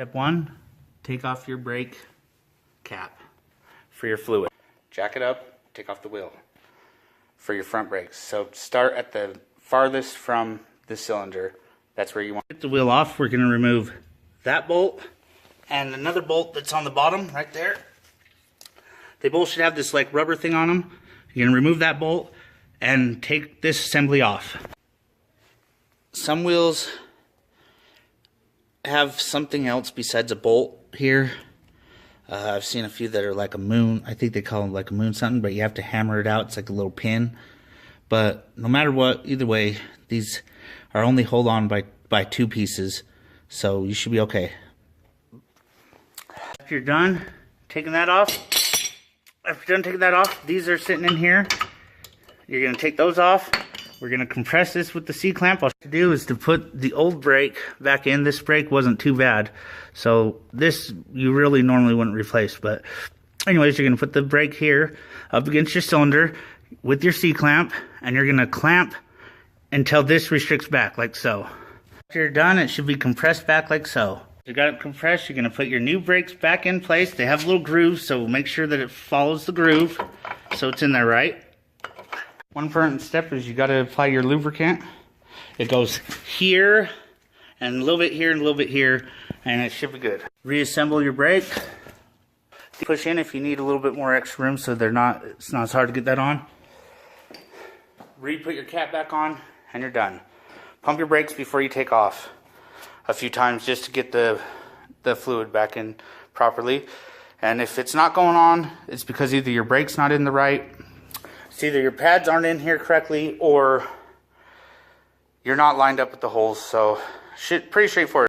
Step 1, take off your brake cap for your fluid. Jack it up, take off the wheel for your front brakes. So start at the farthest from the cylinder. That's where you want to get the wheel off. We're going to remove that bolt and another bolt that's on the bottom right there. They both should have this like rubber thing on them. You're going to remove that bolt and take this assembly off. Some wheels have something else besides a bolt here. I've seen a few that are like a moon. I think they call them like a moon something, but you have to hammer it out. It's like a little pin. But no matter what, either way, these are only hold on by 2 pieces. So you should be okay. After you're done taking that off, these are sitting in here. You're going to take those off. We're going to compress this with the C-clamp. All you have to do is to put the old brake back in. This brake wasn't too bad. So this you really normally wouldn't replace. But anyways, you're going to put the brake here up against your cylinder with your C-clamp. And you're going to clamp until this restricts back like so. After you're done, it should be compressed back like so. You got it compressed, you're going to put your new brakes back in place. They have little grooves, so make sure that it follows the groove so it's in there right. One important step is you got to apply your lubricant. It goes here, and a little bit here, and a little bit here, and it should be good. Reassemble your brake. Push in if you need a little bit more extra room so it's not as hard to get that on. Re-put your cap back on, and you're done. Pump your brakes before you take off a few times just to get the fluid back in properly. And if it's not going on, it's because either your brake's not in the right, it's either your pads aren't in here correctly, or you're not lined up with the holes. So pretty straightforward.